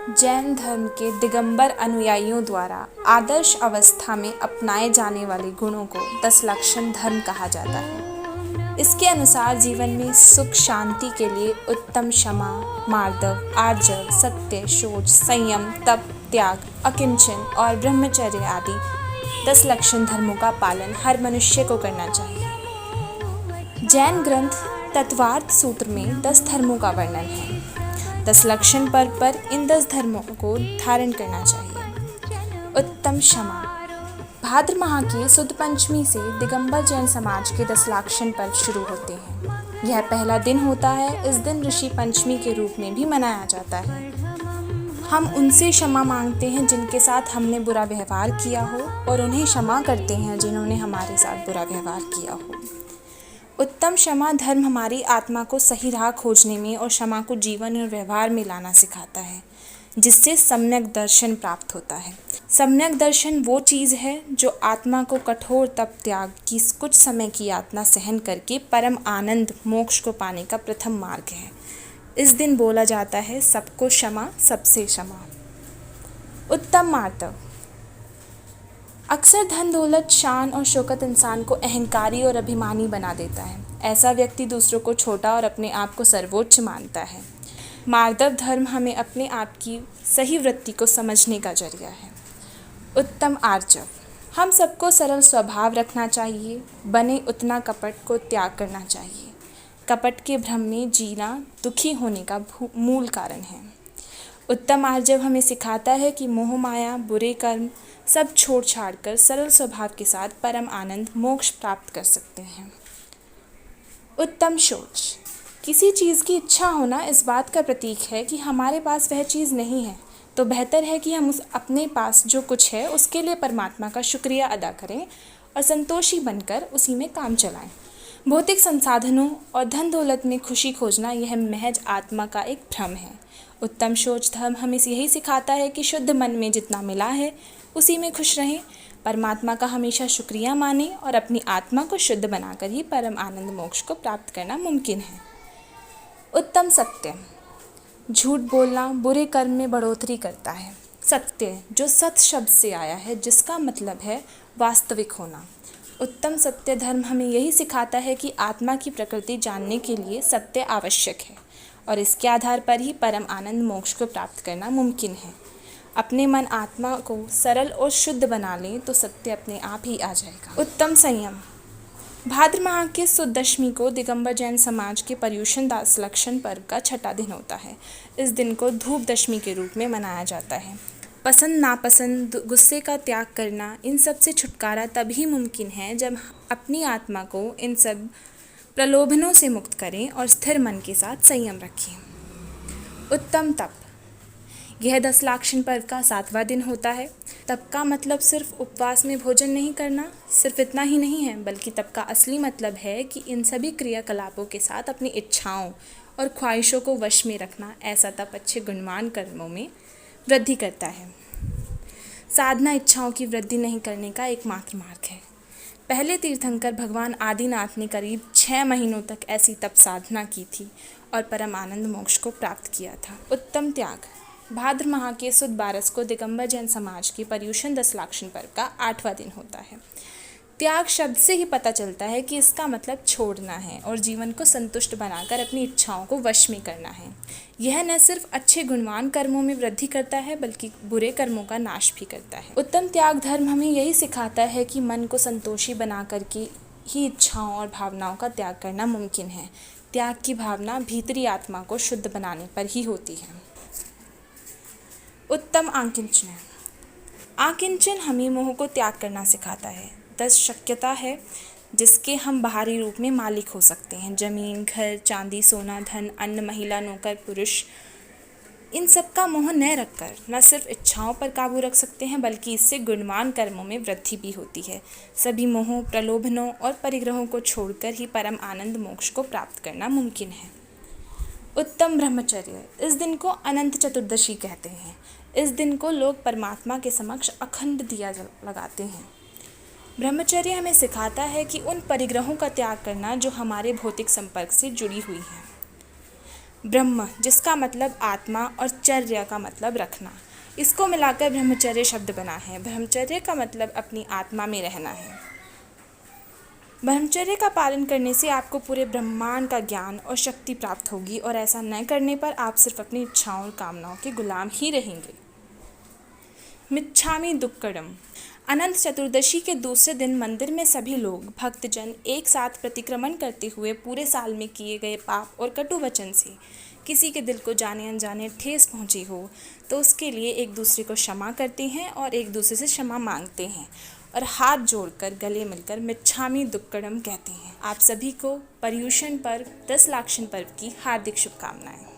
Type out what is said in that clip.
जैन धर्म के दिगंबर अनुयायियों द्वारा आदर्श अवस्था में अपनाए जाने वाले गुणों को 10 लक्षण धर्म कहा जाता है। इसके अनुसार जीवन में सुख शांति के लिए उत्तम क्षमा, मार्दव, आर्जव, सत्य, शौच, संयम, तप, त्याग, अकिंचन और ब्रह्मचर्य आदि 10 लक्षण धर्मों का पालन हर मनुष्य को करना चाहिए। जैन ग्रंथ तत्वार्थ सूत्र में 10 धर्मों का वर्णन है। 10 लक्षण पर्व पर इन 10 धर्मों को धारण करना चाहिए। उत्तम क्षमा। भाद्र माह के सुद पंचमी से दिगंबर जैन समाज के 10 लक्षण पर्व शुरू होते हैं। यह पहला दिन होता है। इस दिन ऋषि पंचमी के रूप में भी मनाया जाता है। हम उनसे क्षमा मांगते हैं जिनके साथ हमने बुरा व्यवहार किया हो और उन्हें क्षमा करते हैं जिन्होंने हमारे साथ बुरा व्यवहार किया हो। उत्तम क्षमा धर्म हमारी आत्मा को सही राह खोजने में और क्षमा को जीवन और व्यवहार में लाना सिखाता है, जिससे सम्यक दर्शन प्राप्त होता है। सम्यक दर्शन वो चीज़ है जो आत्मा को कठोर तप त्याग की कुछ समय की यातना सहन करके परम आनंद मोक्ष को पाने का प्रथम मार्ग है। इस दिन बोला जाता है, सबको क्षमा, सबसे क्षमा। उत्तम मार्दव। अक्सर धन दौलत, शान और शौकत इंसान को अहंकारी और अभिमानी बना देता है। ऐसा व्यक्ति दूसरों को छोटा और अपने आप को सर्वोच्च मानता है। मार्दव धर्म हमें अपने आप की सही वृत्ति को समझने का जरिया है। उत्तम आर्जव। हम सबको सरल स्वभाव रखना चाहिए। बने उतना कपट को त्याग करना चाहिए। कपट के भ्रम में जीना दुखी होने का मूल कारण है। उत्तम आर्जव हमें सिखाता है कि मोह माया, बुरे कर्म सब छोड़ छाड़ कर सरल स्वभाव के साथ परम आनंद मोक्ष प्राप्त कर सकते हैं। उत्तम शौच। किसी चीज़ की इच्छा होना इस बात का प्रतीक है कि हमारे पास वह चीज़ नहीं है, तो बेहतर है कि हम उस अपने पास जो कुछ है उसके लिए परमात्मा का शुक्रिया अदा करें और संतोषी बनकर उसी में काम चलाएं। भौतिक संसाधनों और धन दौलत में खुशी खोजना यह महज आत्मा का एक भ्रम है। उत्तम शौच धर्म हमें यही सिखाता है कि शुद्ध मन में जितना मिला है उसी में खुश रहें, परमात्मा का हमेशा शुक्रिया मानें और अपनी आत्मा को शुद्ध बनाकर ही परम आनंद मोक्ष को प्राप्त करना मुमकिन है। उत्तम सत्य। झूठ बोलना बुरे कर्म में बढ़ोतरी करता है। सत्य जो सत शब्द से आया है, जिसका मतलब है वास्तविक होना। उत्तम सत्य धर्म हमें यही सिखाता है कि आत्मा की प्रकृति जानने के लिए सत्य आवश्यक है और इसके आधार पर ही परम आनंद मोक्ष को प्राप्त करना मुमकिन है। अपने मन आत्मा को सरल और शुद्ध बना लें तो सत्य अपने आप ही आ जाएगा। उत्तम संयम। भाद्र माह के सुद दशमी को दिगंबर जैन समाज के पर्युषण 10 लक्षण पर्व का छठा दिन होता है। इस दिन को धूप दशमी के रूप में मनाया जाता है। पसंद नापसंद, गुस्से का त्याग करना, इन सब से छुटकारा तभी मुमकिन है जब अपनी आत्मा को इन सब प्रलोभनों से मुक्त करें और स्थिर मन के साथ संयम रखें। उत्तम तप। यह 10 लक्षण पर्व का 7वां दिन होता है। तप का मतलब सिर्फ उपवास में भोजन नहीं करना, सिर्फ इतना ही नहीं है, बल्कि तप का असली मतलब है कि इन सभी क्रियाकलापों के साथ अपनी इच्छाओं और ख्वाहिशों को वश में रखना। ऐसा तप अच्छे गुणवान कर्मों में वृद्धि करता है। साधना इच्छाओं की वृद्धि नहीं करने का एकमात्र मार्ग है। पहले तीर्थंकर भगवान आदिनाथ ने करीब 6 महीनों तक ऐसी तप साधना की थी और परम आनंद मोक्ष को प्राप्त किया था। उत्तम त्याग। भाद्र माह के सुद 12 को दिगंबर जैन समाज के पर्युषण 10 लक्षण पर्व का 8वां दिन होता है। त्याग शब्द से ही पता चलता है कि इसका मतलब छोड़ना है और जीवन को संतुष्ट बनाकर अपनी इच्छाओं को वश में करना है। यह न सिर्फ अच्छे गुणवान कर्मों में वृद्धि करता है बल्कि बुरे कर्मों का नाश भी करता है। उत्तम त्याग धर्म हमें यही सिखाता है कि मन को संतोषी बना करके ही इच्छाओं और भावनाओं का त्याग करना मुमकिन है। त्याग की भावना भीतरी आत्मा को शुद्ध बनाने पर ही होती है। उत्तम आकिंचन। आकिंचन हमें मोह को त्याग करना सिखाता है। 10 शक्यता है जिसके हम बाहरी रूप में मालिक हो सकते हैं। जमीन, घर, चांदी, सोना, धन, अन्न, महिला, नौकर, पुरुष, इन सब का मोह न रखकर न सिर्फ इच्छाओं पर काबू रख सकते हैं बल्कि इससे गुणवान कर्मों में वृद्धि भी होती है। सभी मोहों, प्रलोभनों और परिग्रहों को छोड़कर ही परम आनंद मोक्ष को प्राप्त करना मुमकिन है। उत्तम ब्रह्मचर्य। इस दिन को अनंत चतुर्दशी कहते हैं। इस दिन को लोग परमात्मा के समक्ष अखंड दिया लगाते हैं। ब्रह्मचर्य हमें सिखाता है कि उन परिग्रहों का त्याग करना जो हमारे भौतिक संपर्क से जुड़ी हुई हैं। ब्रह्म जिसका मतलब आत्मा और चर्या का मतलब रखना, इसको मिलाकर ब्रह्मचर्य शब्द बना है। ब्रह्मचर्य का मतलब अपनी आत्मा में रहना है। ब्रह्मचर्य का पालन करने से आपको पूरे ब्रह्मांड का ज्ञान और शक्ति प्राप्त होगी और ऐसा न करने पर आप सिर्फ अपनी इच्छाओं और कामनाओं के गुलाम ही रहेंगे। मिच्छामि दुक्कडम। अनंत चतुर्दशी के दूसरे दिन मंदिर में सभी लोग भक्तजन एक साथ प्रतिक्रमण करते हुए पूरे साल में किए गए पाप और कटु वचन से किसी के दिल को जाने अनजाने ठेस पहुंची हो तो उसके लिए एक दूसरे को क्षमा करते हैं और एक दूसरे से क्षमा मांगते हैं और हाथ जोड़कर गले मिलकर मिच्छामि दुक्कडम कहते हैं। आप सभी को पर्युषण पर्व 10 लाक्षण पर्व की हार्दिक शुभकामनाएं।